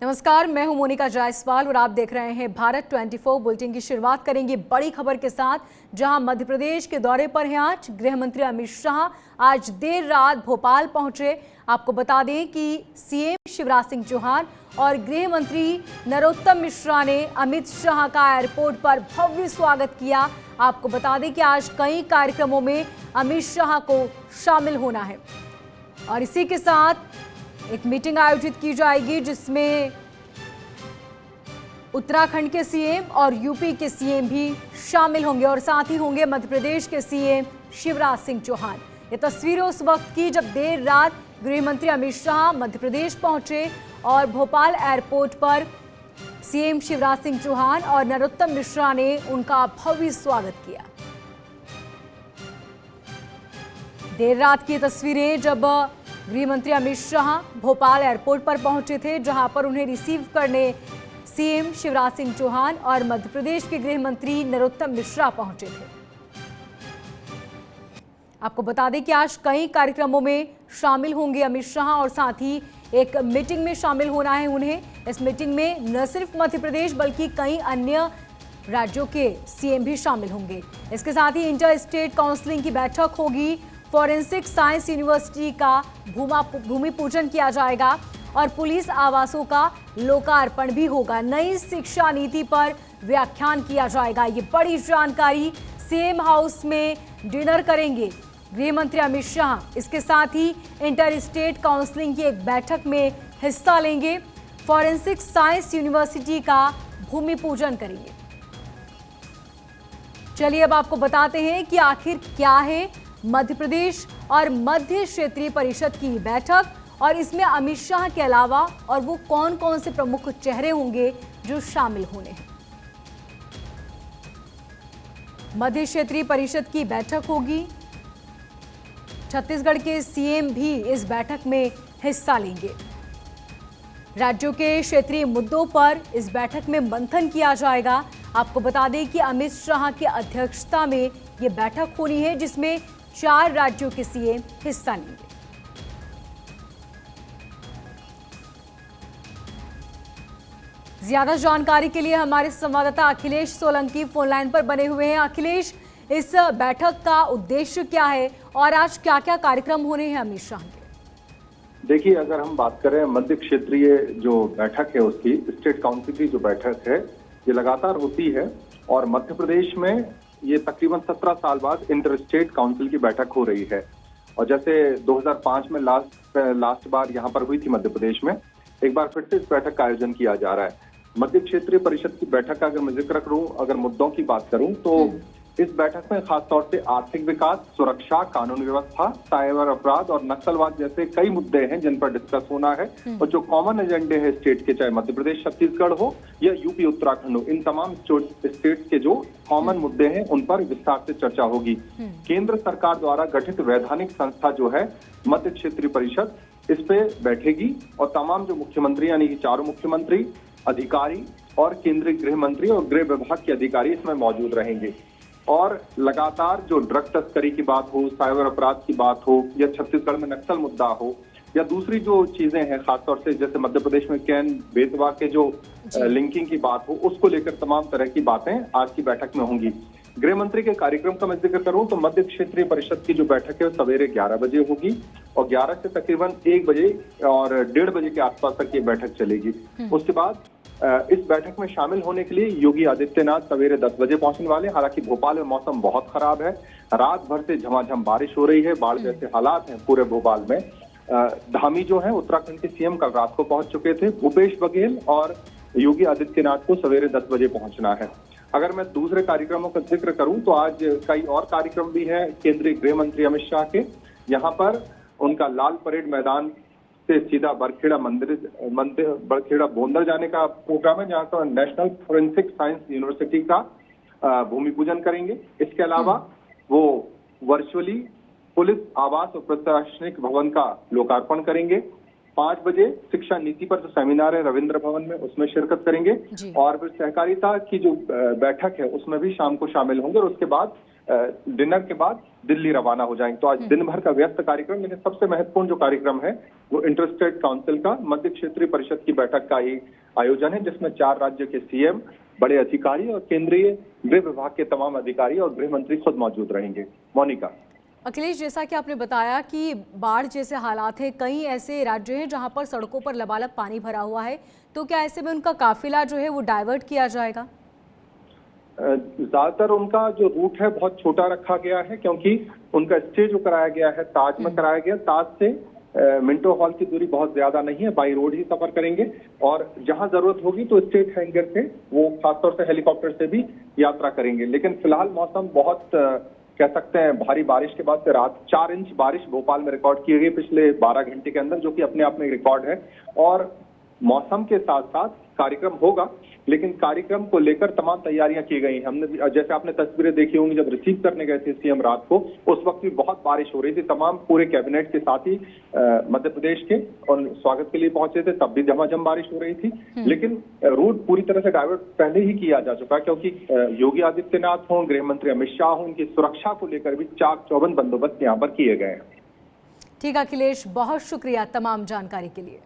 नमस्कार, मैं हूं मोनिका जायसवाल और आप देख रहे हैं भारत 24 बुलेटिन की शुरुआत करेंगे बड़ी खबर के साथ, जहां मध्य प्रदेश के दौरे पर हैं आज गृह मंत्री अमित शाह। आज देर रात भोपाल पहुंचे। आपको बता दें कि सीएम शिवराज सिंह चौहान और गृह मंत्री नरोत्तम मिश्रा ने अमित शाह का एयरपोर्ट पर भव्य स्वागत किया। आपको बता दें कि आज कई कार्यक्रमों में अमित शाह को शामिल होना है और इसी के साथ एक मीटिंग आयोजित की जाएगी जिसमें उत्तराखंड के सीएम और यूपी के सीएम भी शामिल होंगे और साथ ही होंगे मध्य प्रदेश के सीएम शिवराज सिंह चौहान। ये तस्वीरें उस वक्त की जब देर रात गृह मंत्री अमित शाह मध्य प्रदेश पहुंचे और भोपाल एयरपोर्ट पर सीएम शिवराज सिंह चौहान और नरोत्तम मिश्रा ने उनका भव्य स्वागत किया। देर रात की तस्वीरें जब गृह मंत्री अमित शाह भोपाल एयरपोर्ट पर पहुंचे थे, जहां पर उन्हें रिसीव करने सीएम शिवराज सिंह चौहान और मध्य प्रदेश के गृह मंत्री नरोत्तम मिश्रा पहुंचे थे। आपको बता दें कि आज कई कार्यक्रमों में शामिल होंगे अमित शाह और साथ ही एक मीटिंग में शामिल होना है उन्हें। इस मीटिंग में न सिर्फ मध्य प्रदेश बल्कि कई अन्य राज्यों के सीएम भी शामिल होंगे। इसके साथ ही इंटर स्टेट काउंसिलिंग की बैठक होगी। फॉरेंसिक साइंस यूनिवर्सिटी का भूमि पूजन किया जाएगा और पुलिस आवासों का लोकार्पण भी होगा। नई शिक्षा नीति पर व्याख्यान किया जाएगा। ये बड़ी जानकारी। सीएम हाउस में डिनर करेंगे गृह मंत्री अमित शाह। इसके साथ ही इंटर स्टेट काउंसिलिंग की एक बैठक में हिस्सा लेंगे। फॉरेंसिक साइंस यूनिवर्सिटी का भूमि पूजन करेंगे। चलिए अब आपको बताते हैं कि आखिर क्या है मध्य प्रदेश और मध्य क्षेत्रीय परिषद की बैठक और इसमें अमित शाह के अलावा और वो कौन कौन से प्रमुख चेहरे होंगे जो शामिल होने हैं। मध्य क्षेत्रीय परिषद की बैठक होगी। छत्तीसगढ़ के सीएम भी इस बैठक में हिस्सा लेंगे। राज्यों के क्षेत्रीय मुद्दों पर इस बैठक में मंथन किया जाएगा। आपको बता दें कि अमित शाह की अध्यक्षता में यह बैठक होनी है जिसमें 4 राज्यों के सीएम हिस्सा लेंगे। ज्यादा जानकारी के लिए हमारे संवाददाता अखिलेश सोलंकी फोन लाइन पर बने हुए हैं। अखिलेश, इस बैठक का उद्देश्य क्या है और आज क्या क्या कार्यक्रम होने हैं अमित शाह के? देखिए, अगर हम बात करें मध्य क्षेत्रीय जो बैठक है उसकी, स्टेट काउंसिल की जो बैठक है ये लगातार होती है और मध्य प्रदेश में ये तकरीबन 17 साल बाद इंटर स्टेट काउंसिल की बैठक हो रही है। और जैसे 2005 में लास्ट बार यहाँ पर हुई थी मध्य प्रदेश में, एक बार फिर से इस बैठक का आयोजन किया जा रहा है। मध्य क्षेत्रीय परिषद की बैठक का अगर मैं जिक्र करूं, अगर मुद्दों की बात करूं तो इस बैठक में खासतौर से आर्थिक विकास, सुरक्षा, कानून व्यवस्था, साइबर अपराध और नक्सलवाद जैसे कई मुद्दे हैं जिन पर डिस्कस होना है। और जो कॉमन एजेंडे है स्टेट के, चाहे मध्य प्रदेश छत्तीसगढ़ हो या यूपी उत्तराखंड हो, इन तमाम स्टेट्स के जो कॉमन मुद्दे हैं उन पर विस्तार से चर्चा होगी। केंद्र सरकार द्वारा गठित वैधानिक संस्था जो है मध्य क्षेत्रीय परिषद, इस पे बैठेगी और तमाम जो मुख्यमंत्री यानी कि 4 मुख्यमंत्री, अधिकारी और केंद्रीय गृह मंत्री और गृह विभाग के अधिकारी इसमें मौजूद रहेंगे। और लगातार जो ड्रग तस्करी की बात हो, साइबर अपराध की बात हो या छत्तीसगढ़ में नक्सल मुद्दा हो या दूसरी जो चीजें हैं खासतौर से जैसे मध्य प्रदेश में कैन बेतवा के जो लिंकिंग की बात हो, उसको लेकर तमाम तरह की बातें आज की बैठक में होंगी। गृह मंत्री के कार्यक्रम का मैं जिक्र करूं तो मध्य क्षेत्रीय परिषद की जो बैठक है सवेरे 11 बजे होगी और 11 से तकरीबन 1 बजे और 1:30 बजे के आसपास तक ये बैठक चलेगी। उसके बाद इस बैठक में शामिल होने के लिए योगी आदित्यनाथ सवेरे 10 बजे पहुंचने वाले। हालांकि भोपाल में मौसम बहुत खराब है, रात भर से झमाझम बारिश हो रही है, बाढ़ जैसे हालात हैं पूरे भोपाल में। धामी जो है उत्तराखंड के सीएम कल रात को पहुंच चुके थे। भूपेश बघेल और योगी आदित्यनाथ को सवेरे 10 बजे पहुंचना है। अगर मैं दूसरे कार्यक्रमों का जिक्र करूं तो आज कई और कार्यक्रम भी है केंद्रीय गृह मंत्री अमित शाह के। यहाँ पर उनका लाल परेड मैदान से सीधा बरखेड़ा बरखेड़ा बोंदर जाने का प्रोग्राम है, जहाँ का नेशनल फॉरेंसिक साइंस यूनिवर्सिटी का भूमि पूजन करेंगे। इसके अलावा वो वर्चुअली पुलिस आवास और प्रशासनिक भवन का लोकार्पण करेंगे 5 बजे शिक्षा नीति पर जो सेमिनार है रविंद्र भवन में, उसमें शिरकत करेंगे जी। और फिर सहकारिता की जो बैठक है उसमें भी शाम को शामिल होंगे और उसके बाद डिनर के बाद दिल्ली रवाना हो जाएंगे। तो आज दिन भर का व्यस्त कार्यक्रम, लेकिन सबसे महत्वपूर्ण जो कार्यक्रम है वो इंटर स्टेट काउंसिल का मध्य क्षेत्रीय परिषद की बैठक का ही आयोजन है, जिसमें 4 राज्य के सीएम, बड़े अधिकारी और केंद्रीय गृह विभाग के तमाम अधिकारी और गृह मंत्री खुद मौजूद रहेंगे। मोनिका। अखिलेश, जैसा कि आपने बताया कि बाढ़ जैसे हालात हैं, कई ऐसे राज्य हैं जहां पर सड़कों पर लबालब पानी भरा हुआ है, तो क्या ऐसे में उनका काफिला जो है वो डाइवर्ट किया जाएगा? ज्यादातर उनका जो रूट है बहुत छोटा रखा गया है, क्योंकि उनका स्टे जो कराया गया है ताज में कराया गया। ताज से मिंटो हॉल की दूरी बहुत ज्यादा नहीं है, बाई रोड ही सफर करेंगे और जहां जरूरत होगी तो स्टेट हैंगर से वो खासतौर से हेलीकॉप्टर से भी यात्रा करेंगे। लेकिन फिलहाल मौसम बहुत कह सकते हैं भारी बारिश के बाद से रात 4 इंच बारिश भोपाल में रिकॉर्ड की गई पिछले 12 घंटे के अंदर, जो कि अपने आप में रिकॉर्ड है। और मौसम के साथ साथ कार्यक्रम होगा, लेकिन कार्यक्रम को लेकर तमाम तैयारियां की गई हैं। हमने जैसे आपने तस्वीरें देखी होंगी, जब रिसीव करने गए थे सीएम रात को, उस वक्त भी बहुत बारिश हो रही थी। तमाम पूरे कैबिनेट के साथ ही मध्य प्रदेश के और स्वागत के लिए पहुंचे थे, तब भी झमाझम बारिश हो रही थी। लेकिन रूट पूरी तरह से डाइवर्ट पहले ही किया जा चुका है, क्योंकि योगी आदित्यनाथ हों, गृह मंत्री अमित शाह हों, उनकी सुरक्षा को लेकर भी चाक चौबंद बंदोबस्त यहाँ पर किए गए हैं। ठीक अखिलेश, बहुत शुक्रिया तमाम जानकारी के लिए।